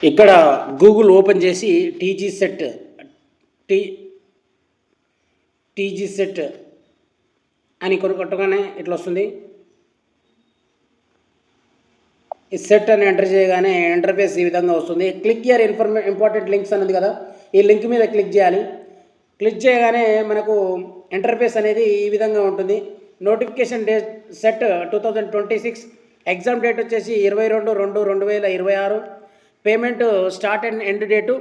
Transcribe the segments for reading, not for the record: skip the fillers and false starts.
ఇక్కడ Google open చేసి TG set tea TG set అని కొట్టగానే ఇట్లా వస్తుంది. ఈ సెట్ అని ఎంటర్ చేయగానే ఇంటర్ఫేస్ ఈ విధంగా వస్తుంది. క్లిక్ హియర్ ఇంపార్టెంట్ లింక్స్ అన్నది కదా, ఈ లింక్ మీద క్లిక్ చేయాలి. క్లిక్ చేయగానే మనకు ఇంటర్ఫేస్ అనేది ఈ విధంగా ఉంటుంది. Notification date set 2026, exam date వచ్చేసి 22/2/2026, payment start and end date,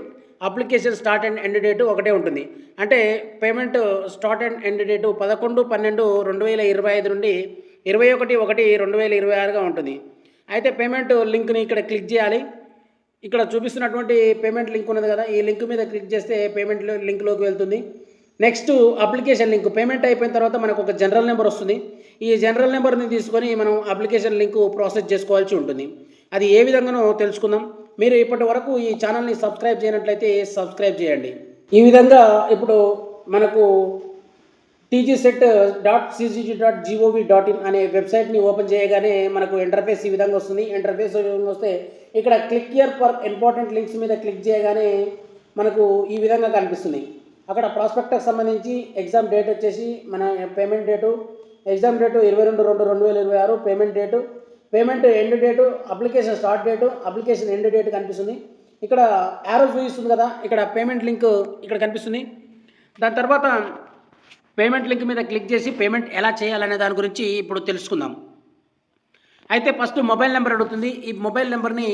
application start and end date ఒకటే ఉంటుంది. అంటే payment start and end date 11/12/2025 నుండి 21/1/2026గా ఉంటుంది. అయితే పేమెంట్ లింక్ని ఇక్కడ క్లిక్ చేయాలి. ఇక్కడ చూపిస్తున్నటువంటి పేమెంట్ లింక్ ఉన్నది కదా, ఈ లింక్ మీద క్లిక్ చేస్తే పేమెంట్ లింక్లోకి వెళ్తుంది. Next application link. పేమెంట్ అయిపోయిన తర్వాత మనకు ఒక జనరల్ నెంబర్ వస్తుంది. ఈ జనరల్ నెంబర్ని తీసుకొని మనం అప్లికేషన్ లింక్ ప్రాసెస్ చేసుకోవాల్సి ఉంటుంది. అది ఏ విధంగానో తెలుసుకుందాం. మీరు ఇప్పటి వరకు ఈ ఛానల్ని సబ్స్క్రైబ్ చేయనట్లయితే సబ్స్క్రైబ్ చేయండి. ఈ విధంగా ఇప్పుడు మనకు tgset.cgg.gov.in అనే వెబ్సైట్ని ఓపెన్ చేయగానే మనకు ఇంటర్ఫేస్ ఈ విధంగా వస్తుంది. ఇంటర్ఫేస్ వస్తే ఇక్కడ click here for important links మీద క్లిక్ చేయగానే మనకు ఈ విధంగా కనిపిస్తుంది. అక్కడ ప్రాస్పెక్ట్కి సంబంధించి ఎగ్జామ్ డేట్ వచ్చేసి మన payment date, exam date 22/2/2026, payment date, payment end date, application start date, application end date కనిపిస్తుంది. ఇక్కడ యారో చూపిస్తుంది కదా, ఇక్కడ పేమెంట్ లింక్ ఇక్కడ కనిపిస్తుంది. దాని తర్వాత పేమెంట్ లింక్ మీద క్లిక్ చేసి పేమెంట్ ఎలా చేయాలనే దాని గురించి ఇప్పుడు తెలుసుకుందాం. అయితే ఫస్ట్ మొబైల్ నెంబర్ అడుగుతుంది. ఈ మొబైల్ నెంబర్ని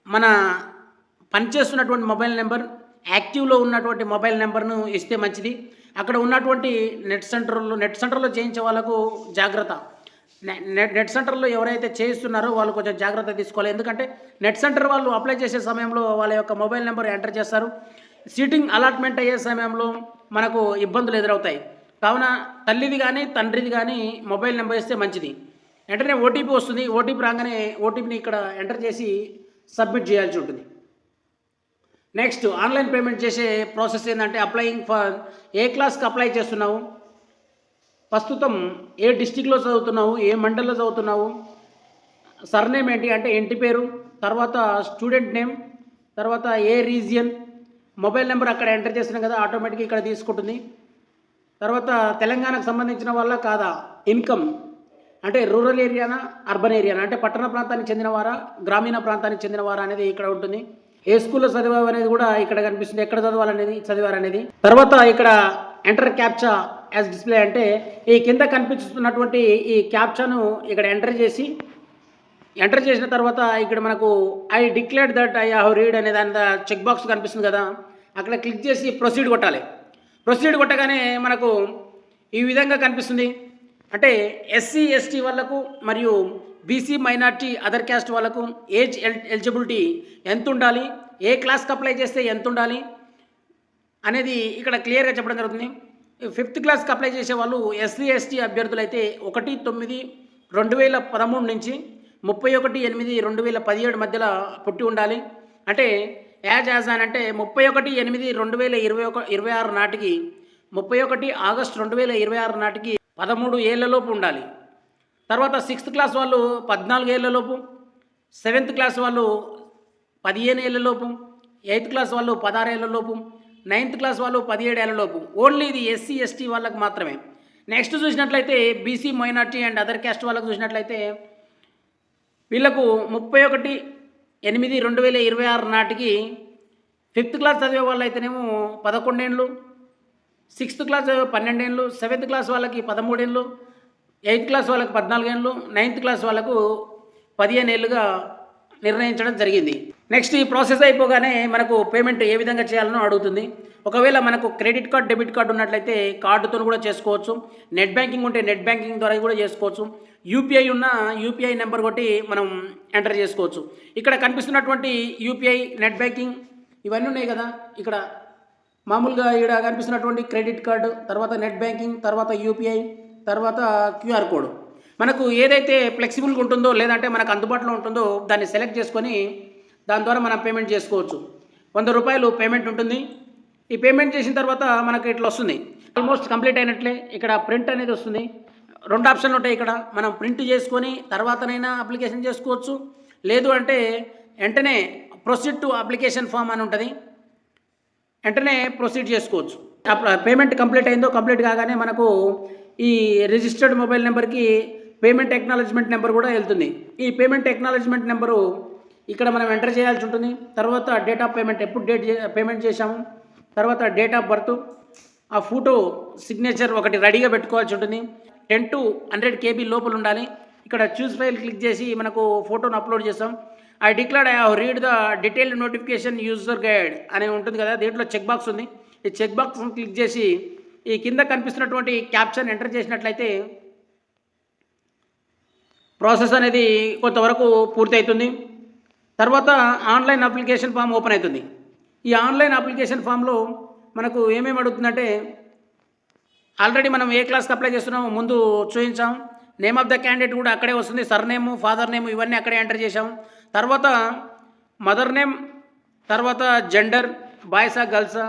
మన పనిచేస్తున్నటువంటి మొబైల్ నెంబర్, యాక్టివ్లో ఉన్నటువంటి మొబైల్ నెంబర్ను ఇస్తే మంచిది. అక్కడ ఉన్నటువంటి నెట్ సెంటర్లో చేయించే వాళ్ళకు జాగ్రత్త. నెట్ సెంటర్లో ఎవరైతే చేయిస్తున్నారో వాళ్ళు కొంచెం జాగ్రత్త తీసుకోవాలి. ఎందుకంటే నెట్ సెంటర్ వాళ్ళు అప్లై చేసే సమయంలో వాళ్ళ యొక్క మొబైల్ నెంబర్ ఎంటర్ చేస్తారు. సీటింగ్ అలాట్మెంట్ అయ్యే సమయంలో మనకు ఇబ్బందులు ఎదురవుతాయి. కావున తల్లిది కానీ తండ్రిది కానీ మొబైల్ నెంబర్ ఇస్తే మంచిది. వెంటనే ఓటీపీ వస్తుంది. ఓటీపీ రాగానే ఓటీపీని ఇక్కడ ఎంటర్ చేసి సబ్మిట్ చేయాల్సి ఉంటుంది. నెక్స్ట్ ఆన్లైన్ పేమెంట్ చేసే ప్రాసెస్ ఏంటంటే అప్లయింగ్ ఫర్ ఏ క్లాస్కి అప్లై చేస్తున్నావు, ప్రస్తుతం ఏ డిస్టిక్లో చదువుతున్నావు, ఏ మండల్లో చదువుతున్నావు, సర్నేమ్ ఏంటి అంటే ఇంటి పేరు, తర్వాత స్టూడెంట్ నేమ్, తర్వాత ఏ రీజియన్, మొబైల్ నెంబర్ అక్కడ ఎంటర్ చేసినాం కదా ఆటోమేటిక్గా ఇక్కడ తీసుకుంటుంది. తర్వాత తెలంగాణకు సంబంధించిన వాళ్ళ కాదా, ఇన్కమ్ అంటే రూరల్ ఏరియానా అర్బన్ ఏరియానా, అంటే పట్టణ ప్రాంతానికి చెందినవారా గ్రామీణ ప్రాంతానికి చెందినవారా అనేది ఇక్కడ ఉంటుంది. ఏ స్కూల్లో చదివావు అనేది కూడా ఇక్కడ కనిపిస్తుంది, ఎక్కడ చదవాలనేది చదివారనేది. తర్వాత ఇక్కడ ఎంటర్ క్యాప్చా యాజ్ డిస్ప్లే అంటే ఈ కింద కనిపిస్తున్నటువంటి ఈ క్యాప్చాను ఇక్కడ ఎంటర్ చేసిన తర్వాత ఇక్కడ మనకు I declared that I have read అనే దాని చెక్ బాక్స్ కనిపిస్తుంది కదా, అక్కడ క్లిక్ చేసి ప్రొసీడ్ కొట్టాలి. ప్రొసీడ్ కొట్టగానే మనకు ఈ విధంగా కనిపిస్తుంది. అంటే ఎస్సీ ఎస్టీ వాళ్ళకు మరియు బీసీ మైనార్టీ అదర్ క్యాస్ట్ వాళ్ళకు ఏజ్ ఎలిజిబిలిటీ ఎంత ఉండాలి, ఏ క్లాస్కి అప్లై చేస్తే ఎంత ఉండాలి అనేది ఇక్కడ క్లియర్గా చెప్పడం జరుగుతుంది. 5th క్లాస్కి అప్లై చేసే వాళ్ళు ఎస్సీ ఎస్టీ అభ్యర్థులు అయితే 1/9/2013 నుంచి 31/8/2017 మధ్యలో పుట్టి ఉండాలి. అంటే యాజ్ అని అంటే 31/8/2026 నాటికి 31 ఆగస్టు 2026 నాటికి 13 ఏళ్లలోపు ఉండాలి. తర్వాత 6th క్లాస్ వాళ్ళు 14 ఏళ్లలోపు, 7th క్లాస్ వాళ్ళు 15 ఏళ్లలోపు, 8th క్లాస్ వాళ్ళు 16 ఏళ్లలోపు, 9th క్లాస్ వాళ్ళు 17 ఏళ్లలోపు. ఓన్లీ ఇది ఎస్సీ ఎస్టీ వాళ్ళకు మాత్రమే. నెక్స్ట్ చూసినట్లయితే BC minority and other caste వాళ్ళకు చూసినట్లయితే వీళ్ళకు 31/8/2026 నాటికి 5th క్లాస్ చదివే వాళ్ళు అయితేనేమో 11 ఏళ్ళు, 6th క్లాస్ 12 ఏళ్ళు, 7th క్లాస్ వాళ్ళకి 13 ఏళ్ళు, 8th క్లాస్ వాళ్ళకి 14 ఏళ్ళు, 9th క్లాస్ వాళ్ళకు 15 ఏళ్ళుగా నిర్ణయించడం జరిగింది. నెక్స్ట్ ఈ ప్రాసెస్ అయిపోగానే మనకు పేమెంట్ ఏ విధంగా చేయాలనో అడుగుతుంది. ఒకవేళ మనకు క్రెడిట్ కార్డ్ డెబిట్ కార్డు ఉన్నట్లయితే కార్డుతో కూడా చేసుకోవచ్చు. నెట్ బ్యాంకింగ్ ఉంటే నెట్ బ్యాంకింగ్ ద్వారా కూడా చేసుకోవచ్చు. యూపీఐ ఉన్న యూపీఐ నెంబర్ కొట్టి మనం ఎంటర్ చేసుకోవచ్చు. ఇక్కడ కనిపిస్తున్నటువంటి యూపీఐ, నెట్ బ్యాంకింగ్ ఇవన్నీ ఉన్నాయి కదా, ఇక్కడ మామూలుగా ఇక్కడ కనిపిస్తున్నటువంటి క్రెడిట్ కార్డు, తర్వాత నెట్ బ్యాంకింగ్, తర్వాత యూపీఐ, తర్వాత క్యూఆర్ కోడ్. మనకు ఏదైతే ఫ్లెక్సిబుల్గా ఉంటుందో లేదంటే మనకు అందుబాటులో ఉంటుందో దాన్ని సెలెక్ట్ చేసుకొని దాని ద్వారా మనం పేమెంట్ చేసుకోవచ్చు. 100 రూపాయలు పేమెంట్ ఉంటుంది. ఈ పేమెంట్ చేసిన తర్వాత మనకు ఇట్లా వస్తుంది, ఆల్మోస్ట్ కంప్లీట్ అయినట్లే. ఇక్కడ ప్రింట్ అనేది వస్తుంది. 2 ఆప్షన్లు ఉంటాయి. ఇక్కడ మనం ప్రింట్ చేసుకొని తర్వాతనైనా అప్లికేషన్ చేసుకోవచ్చు, లేదు అంటే వెంటనే ప్రొసీడ్ టు అప్లికేషన్ ఫామ్ అని ఉంటుంది. వెంటనే ప్రొసీడ్ చేసుకోవచ్చు. పేమెంట్ కంప్లీట్ అయిందో కంప్లీట్ కాగానే మనకు ఈ రిజిస్టర్డ్ మొబైల్ నెంబర్కి పేమెంట్ ఎక్నాలజ్మెంట్ నెంబర్ కూడా వెళ్తుంది. ఈ పేమెంట్ ఎక్నాలజ్మెంట్ నెంబరు ఇక్కడ మనం ఎంటర్ చేయాల్సి ఉంటుంది. తర్వాత డేట్ ఆఫ్ పేమెంట్, ఎప్పుడు పేమెంట్ చేశాము, తర్వాత డేట్ ఆఫ్ బర్త్, ఆ ఫోటో సిగ్నేచర్ ఒకటి రెడీగా పెట్టుకోవాల్సి ఉంటుంది. 10 to 100 KB లోపల ఉండాలి. ఇక్కడ చూస్ ఫైల్ క్లిక్ చేసి మనకు ఫోటోను అప్లోడ్ చేస్తాం. I declared I have read the detailed notification user guide అని ఉంటుంది కదా, దీంట్లో చెక్ బాక్స్ ఉంది. ఈ చెక్ బాక్స్ క్లిక్ చేసి ఈ కింద కనిపిస్తున్నటువంటి క్యాప్షన్ ఎంటర్ చేసినట్లయితే ప్రాసెస్ అనేది కొంతవరకు పూర్తి అవుతుంది. తర్వాత ఆన్లైన్ అప్లికేషన్ ఫామ్ ఓపెన్ అవుతుంది. ఈ ఆన్లైన్ అప్లికేషన్ ఫామ్లో మనకు ఏమేమి అడుగుతుందంటే, ఆల్రెడీ మనం ఏ క్లాస్కి అప్లై చేస్తున్నామో ముందు చూపించాం. నేమ్ ఆఫ్ ద క్యాండిడేట్ కూడా అక్కడే వస్తుంది. సర్నేమ్, ఫాదర్ నేమ్ ఇవన్నీ అక్కడే ఎంటర్ చేసాం. తర్వాత మదర్ నేమ్, తర్వాత జెండర్, బాయ్సా గర్ల్సా,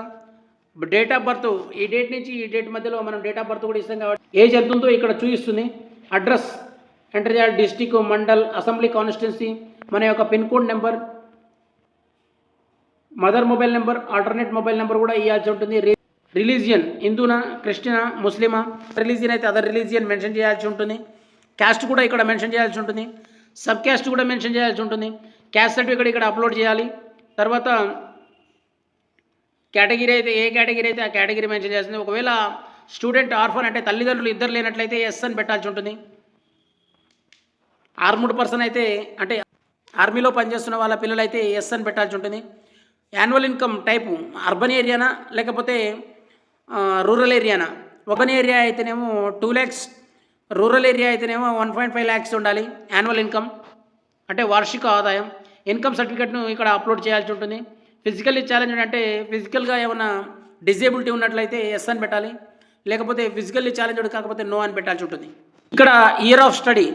డేట్ ఆఫ్ బర్త్, ఈ డేట్ నుంచి ఈ డేట్ మధ్యలో మనం డేట్ ఆఫ్ బర్త్ కూడా ఇస్తాం కాబట్టి ఏజ్ ఎంత ఉందో ఇక్కడ చూపిస్తుంది. అడ్రస్ ఎంటర్ చేయాలి, డిస్టిక్, మండల్, అసెంబ్లీ కాన్స్టిట్యున్సీ, మన యొక్క pin code number, mother mobile number, alternate mobile number కూడా ఇవ్వాల్సి ఉంటుంది. రిలీజియన్ హిందూనా, క్రిస్టియనా, ముస్లిమా, రిలీజియన్ అయితే అదర్ రిలీజియన్ మెన్షన్ చేయాల్సి ఉంటుంది. క్యాస్ట్ కూడా ఇక్కడ మెన్షన్ చేయాల్సి ఉంటుంది. సబ్ క్యాస్ట్ కూడా మెన్షన్ చేయాల్సి ఉంటుంది. క్యాస్ట్ సర్టిఫికేట్ ఇక్కడ అప్లోడ్ చేయాలి. తర్వాత కేటగిరీ అయితే ఏ కేటగిరీ అయితే ఆ కేటగిరీ మెన్షన్ చేస్తుంది. ఒకవేళ స్టూడెంట్ ఆర్ఫన్ అంటే తల్లిదండ్రులు ఇద్దరు లేనట్లయితే ఎస్ అని పెట్టాల్సి ఉంటుంది. ఆర్మ్డ్ పర్సన్ అయితే అంటే ఆర్మీలో పనిచేస్తున్న వాళ్ళ పిల్లలైతే ఎస్ అని పెట్టాల్సి ఉంటుంది. యాన్యువల్ ఇన్కమ్ టైపు అర్బన్ ఏరియానా లేకపోతే రూరల్ ఏరియానా. అర్బన్ ఏరియా అయితేనేమో 2 lakhs, రూరల్ ఏరియా అయితేనేమో 1.5 lakhs ఉండాలి యాన్యువల్ ఇన్కమ్ అంటే వార్షిక ఆదాయం. ఇన్కమ్ సర్టిఫికేట్ను ఇక్కడ అప్లోడ్ చేయాల్సి ఉంటుంది. ఫిజికల్లీ ఛాలెంజ్ అంటే ఫిజికల్గా ఏమైనా డిజేబిలిటీ ఉన్నట్లయితే ఎస్ అని పెట్టాలి, లేకపోతే ఫిజికల్లీ ఛాలెంజ్డ్ కాకపోతే నో అని పెట్టాల్సి ఉంటుంది. ఇక్కడ ఇయర్ ఆఫ్ స్టడీ,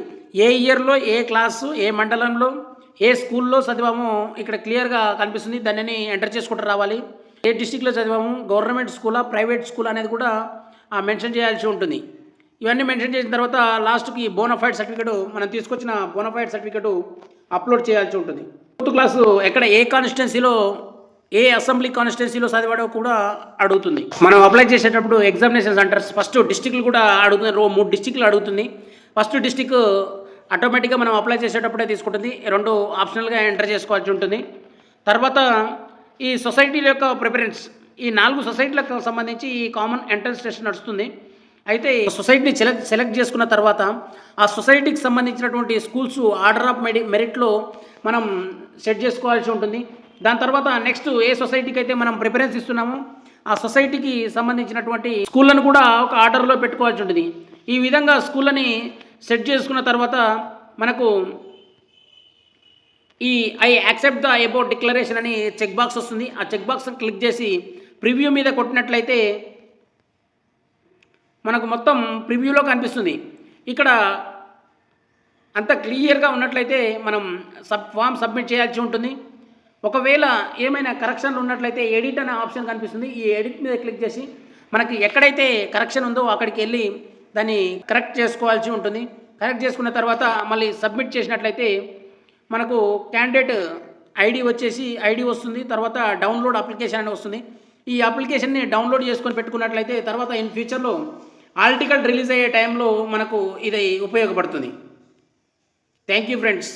ఏ ఇయర్లో ఏ క్లాసు ఏ మండలంలో ఏ స్కూల్లో చదివామో ఇక్కడ క్లియర్గా కనిపిస్తుంది. దాన్ని ఎంటర్ చేసుకుంటూ రావాలి. ఏ డిస్టిక్లో చదివాము, గవర్నమెంట్ స్కూలా ప్రైవేట్ స్కూల్ అనేది కూడా మెన్షన్ చేయాల్సి ఉంటుంది. ఇవన్నీ మెన్షన్ చేసిన తర్వాత లాస్ట్కి బోనఫైడ్ సర్టిఫికేట్, మనం తీసుకొచ్చిన బోనఫైడ్ సర్టిఫికేట్ అప్లోడ్ చేయాల్సి ఉంటుంది. 4th క్లాసు ఎక్కడ ఏ కాన్స్టిట్యున్సీలో ఏ అసెంబ్లీ కాన్స్టిట్యున్సీలో చదివాడో కూడా అడుగుతుంది. మనం అప్లై చేసేటప్పుడు ఎగ్జామినేషన్ సెంటర్స్ ఫస్ట్ డిస్టిక్లు కూడా అడుగుతుంది. 3 డిస్టిక్లు అడుగుతుంది. ఫస్ట్ డిస్టిక్ ఆటోమేటిక్గా మనం అప్లై చేసేటప్పుడే తీసుకుంటుంది. 2 ఆప్షనల్గా ఎంటర్ చేసుకోవాల్సి ఉంటుంది. తర్వాత ఈ సొసైటీల యొక్క ప్రిఫరెన్స్, ఈ 4 సొసైటీలకు సంబంధించి ఈ కామన్ ఎంట్రన్స్ టెస్ట్ నడుస్తుంది. అయితే సొసైటీని సెలెక్ట్ చేసుకున్న తర్వాత ఆ సొసైటీకి సంబంధించినటువంటి స్కూల్స్ ఆర్డర్ ఆఫ్ మెరిట్లో మనం సెట్ చేసుకోవాల్సి ఉంటుంది. దాని తర్వాత నెక్స్ట్ ఏ సొసైటీకి అయితే మనం ప్రిఫరెన్స్ ఇస్తున్నామో ఆ సొసైటీకి సంబంధించినటువంటి స్కూళ్ళను కూడా ఒక ఆర్డర్లో పెట్టుకోవాల్సి ఉంటుంది. ఈ విధంగా స్కూళ్ళని సెట్ చేసుకున్న తర్వాత మనకు ఈ I accept the about declaration అని చెక్ బాక్స్ వస్తుంది. ఆ చెక్ బాక్స్ క్లిక్ చేసి ప్రివ్యూ మీద కొట్టినట్లయితే మనకు మొత్తం ప్రివ్యూలో కనిపిస్తుంది. ఇక్కడ అంత క్లియర్గా ఉన్నట్లయితే మనం ఫామ్ సబ్మిట్ చేయాల్సి ఉంటుంది. ఒకవేళ ఏమైనా కరెక్షన్లు ఉన్నట్లయితే ఎడిట్ అనే ఆప్షన్ కనిపిస్తుంది. ఈ ఎడిట్ మీద క్లిక్ చేసి మనకి ఎక్కడైతే కరెక్షన్ ఉందో అక్కడికి వెళ్ళి దాన్ని కరెక్ట్ చేసుకోవాల్సి ఉంటుంది. కరెక్ట్ చేసుకున్న తర్వాత మళ్ళీ సబ్మిట్ చేసినట్లయితే మనకు క్యాండిడేట్ ఐడి ఐడి వస్తుంది. తర్వాత డౌన్లోడ్ అప్లికేషన్ అని వస్తుంది. ఈ అప్లికేషన్ని డౌన్లోడ్ చేసుకొని పెట్టుకున్నట్లయితే తర్వాత ఇన్ ఫ్యూచర్లో హాల్ టికెట్ రిలీజ్ అయ్యే టైంలో మనకు ఇది ఉపయోగపడుతుంది. Thank you friends.